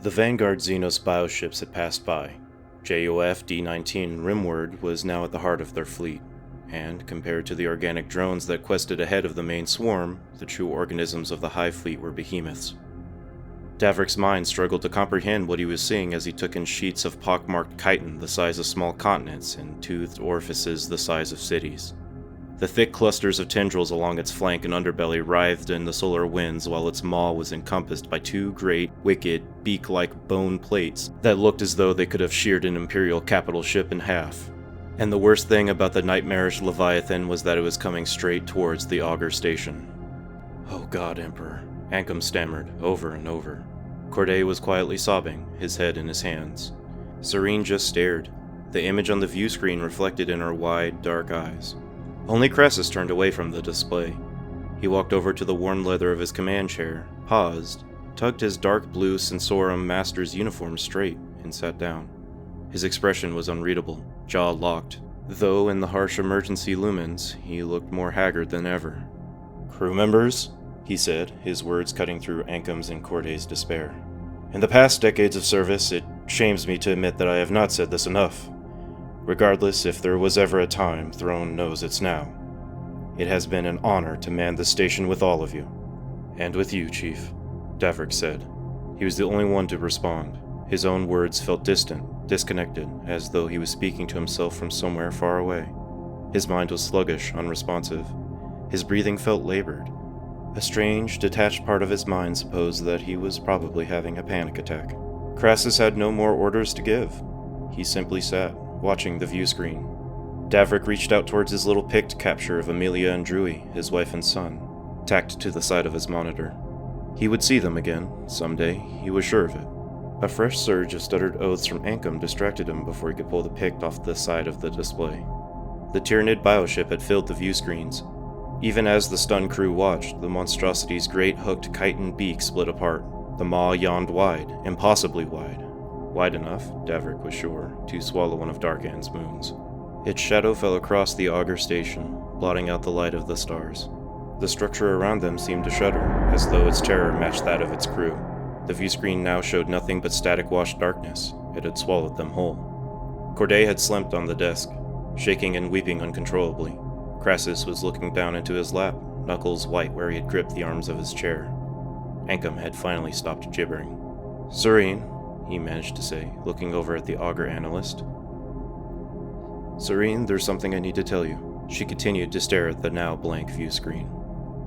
The Vanguard Xenos bioships had passed by. JOF D-19 Rimward was now at the heart of their fleet, and compared to the organic drones that quested ahead of the main swarm, the true organisms of the Hive Fleet were behemoths. Davrick's mind struggled to comprehend what he was seeing as he took in sheets of pockmarked chitin the size of small continents and toothed orifices the size of cities. The thick clusters of tendrils along its flank and underbelly writhed in the solar winds while its maw was encompassed by two great, wicked, beak-like bone plates that looked as though they could have sheared an Imperial capital ship in half. And the worst thing about the nightmarish Leviathan was that it was coming straight towards the Augur station. "Oh God, Emperor," Ankam stammered over and over. Corday was quietly sobbing, his head in his hands. Serene just stared, the image on the view screen reflected in her wide, dark eyes. Only Crassus turned away from the display. He walked over to the worn leather of his command chair, paused, tugged his dark blue Sensorum Master's uniform straight, and sat down. His expression was unreadable, jaw locked, though in the harsh emergency lumens, he looked more haggard than ever. "Crew members," he said, his words cutting through Ankam's and Corday's despair. "In the past decades of service, it shames me to admit that I have not said this enough. Regardless if there was ever a time, Throne knows it's now. It has been an honor to man the station with all of you. And with you, Chief," Davrick said. He was the only one to respond. His own words felt distant, disconnected, as though he was speaking to himself from somewhere far away. His mind was sluggish, unresponsive. His breathing felt labored. A strange, detached part of his mind supposed that he was probably having a panic attack. Crassus had no more orders to give. He simply sat, watching the view screen. Davrick reached out towards his little picked capture of Amelia and Drewy, his wife and son, tacked to the side of his monitor. He would see them again, someday, he was sure of it. A fresh surge of stuttered oaths from Ankam distracted him before he could pull the pict off the side of the display. The Tyranid Bioship had filled the view screens. Even as the stunned crew watched, the monstrosity's great hooked chitin beak split apart. The maw yawned wide, impossibly wide. Wide enough, Davrick was sure, to swallow one of Darkan's moons. Its shadow fell across the Augur station, blotting out the light of the stars. The structure around them seemed to shudder, as though its terror matched that of its crew. The view screen now showed nothing but static-washed darkness. It had swallowed them whole. Corday had slumped on the desk, shaking and weeping uncontrollably. Crassus was looking down into his lap, knuckles white where he had gripped the arms of his chair. Ankam had finally stopped gibbering. "Serene," he managed to say, looking over at the Augur analyst. "Serene, there's something I need to tell you." She continued to stare at the now blank view screen.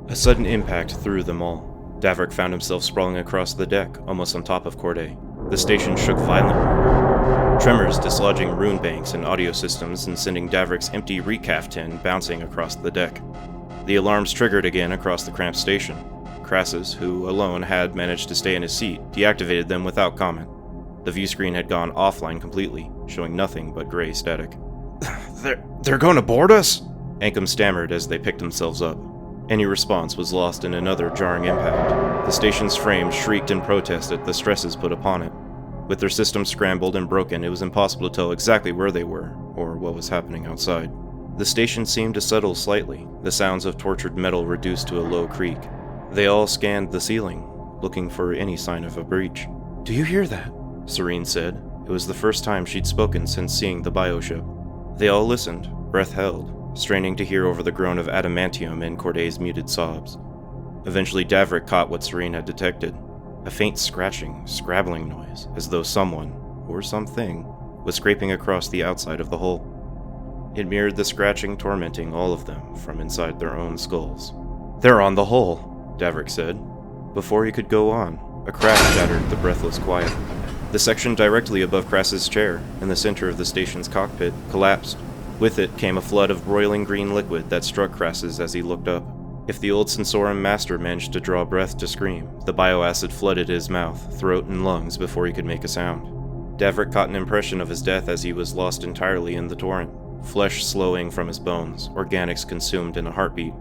A sudden impact threw them all. Davrick found himself sprawling across the deck, almost on top of Corday. The station shook violently, tremors dislodging rune banks and audio systems and sending Davrick's empty recaf tin bouncing across the deck. The alarms triggered again across the cramped station. Crassus, who alone had managed to stay in his seat, deactivated them without comment. The view screen had gone offline completely, showing nothing but gray static. They're going to board us?" Ankam stammered as they picked themselves up. Any response was lost in another jarring impact. The station's frame shrieked in protest at the stresses put upon it. With their systems scrambled and broken, it was impossible to tell exactly where they were, or what was happening outside. The station seemed to settle slightly, the sounds of tortured metal reduced to a low creak. They all scanned the ceiling, looking for any sign of a breach. "Do you hear that?" Serene said. It was the first time she'd spoken since seeing the bioship. They all listened, breath held, straining to hear over the groan of adamantium in Corday's muted sobs. Eventually Davrick caught what Serene had detected. A faint scratching, scrabbling noise, as though someone, or something, was scraping across the outside of the hull. It mirrored the scratching tormenting all of them from inside their own skulls. "They're on the hull," Davrick said. Before he could go on, a crash shattered the breathless quiet. The section directly above Crassus' chair, in the center of the station's cockpit, collapsed. With it came a flood of broiling green liquid that struck Crassus as he looked up. If the old Sensorum Master managed to draw breath to scream, the bioacid flooded his mouth, throat, and lungs before he could make a sound. Davrick caught an impression of his death as he was lost entirely in the torrent, flesh slowing from his bones, organics consumed in a heartbeat.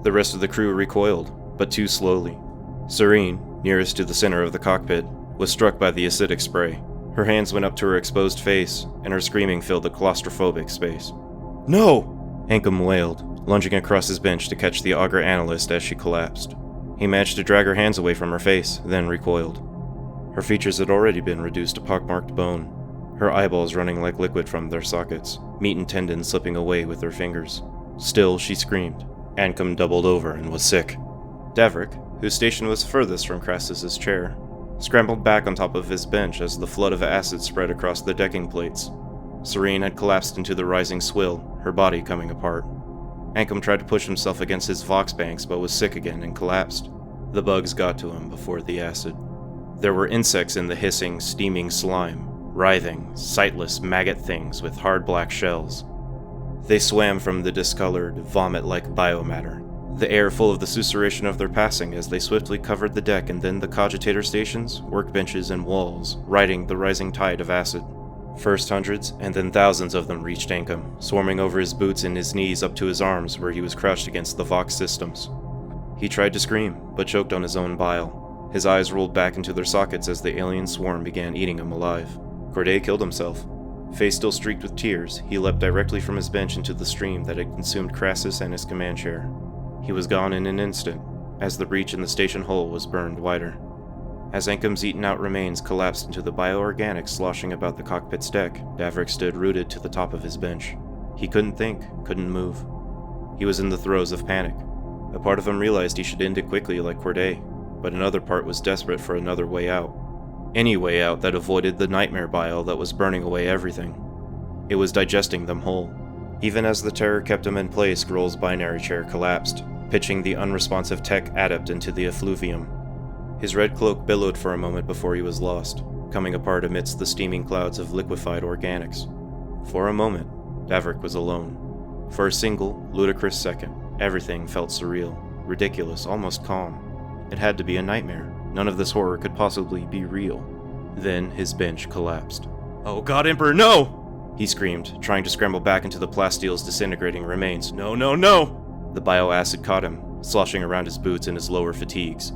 The rest of the crew recoiled, but too slowly. Serene, nearest to the center of the cockpit, was struck by the acidic spray. Her hands went up to her exposed face, and her screaming filled the claustrophobic space. "No!" Ankam wailed, lunging across his bench to catch the Augur analyst as she collapsed. He managed to drag her hands away from her face, then recoiled. Her features had already been reduced to pockmarked bone, her eyeballs running like liquid from their sockets, meat and tendons slipping away with her fingers. Still, she screamed. Ancom doubled over and was sick. Davrik, whose station was furthest from Crassus's chair, scrambled back on top of his bench as the flood of acid spread across the decking plates. Serene had collapsed into the rising swill, her body coming apart. Ancom tried to push himself against his vox banks but was sick again and collapsed. The bugs got to him before the acid. There were insects in the hissing, steaming slime, writhing, sightless maggot things with hard black shells. They swam from the discolored, vomit-like biomatter, the air full of the susurration of their passing as they swiftly covered the deck and then the cogitator stations, workbenches, and walls, riding the rising tide of acid. First hundreds, and then thousands of them reached Ancom, swarming over his boots and his knees up to his arms where he was crouched against the Vox systems. He tried to scream, but choked on his own bile. His eyes rolled back into their sockets as the alien swarm began eating him alive. Corday killed himself. Face still streaked with tears, he leapt directly from his bench into the stream that had consumed Crassus and his command chair. He was gone in an instant, as the breach in the station hull was burned wider. As Ancom's eaten-out remains collapsed into the bioorganics sloshing about the cockpit's deck, Davrik stood rooted to the top of his bench. He couldn't think, couldn't move. He was in the throes of panic. A part of him realized he should end it quickly like Corday, but another part was desperate for another way out. Any way out that avoided the nightmare bile that was burning away everything. It was digesting them whole. Even as the terror kept him in place, Grohl's binary chair collapsed, pitching the unresponsive tech adept into the effluvium. His red cloak billowed for a moment before he was lost, coming apart amidst the steaming clouds of liquefied organics. For a moment, Davrik was alone. For a single, ludicrous second, everything felt surreal, ridiculous, almost calm. It had to be a nightmare. None of this horror could possibly be real. Then his bench collapsed. "Oh God, Emperor, no!" he screamed, trying to scramble back into the plastile's disintegrating remains. "No, no, no!" The bioacid caught him, sloshing around his boots and his lower fatigues.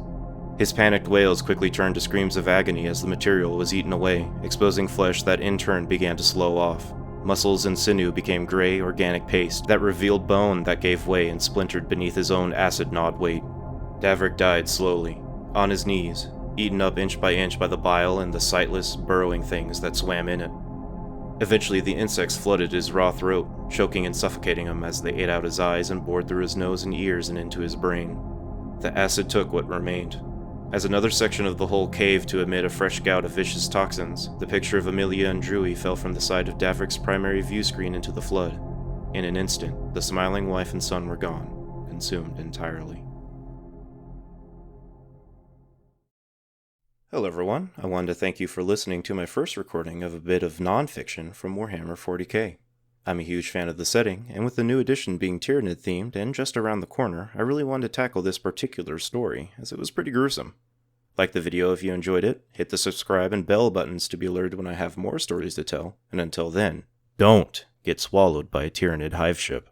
His panicked wails quickly turned to screams of agony as the material was eaten away, exposing flesh that in turn began to slow off. Muscles and sinew became gray, organic paste that revealed bone that gave way and splintered beneath his own acid-gnawed weight. Davrik died slowly, on his knees, eaten up inch by inch by the bile and the sightless, burrowing things that swam in it. Eventually the insects flooded his raw throat, choking and suffocating him as they ate out his eyes and bored through his nose and ears and into his brain. The acid took what remained. As another section of the hull caved to emit a fresh gout of vicious toxins, the picture of Amelia and Drewy fell from the side of Davrik's primary view screen into the flood. In an instant, the smiling wife and son were gone, consumed entirely. Hello everyone, I wanted to thank you for listening to my first recording of a bit of non-fiction from Warhammer 40K. I'm a huge fan of the setting, and with the new edition being Tyranid themed and just around the corner, I really wanted to tackle this particular story, as it was pretty gruesome. Like the video if you enjoyed it, hit the subscribe and bell buttons to be alerted when I have more stories to tell, and until then, don't get swallowed by a Tyranid hive ship.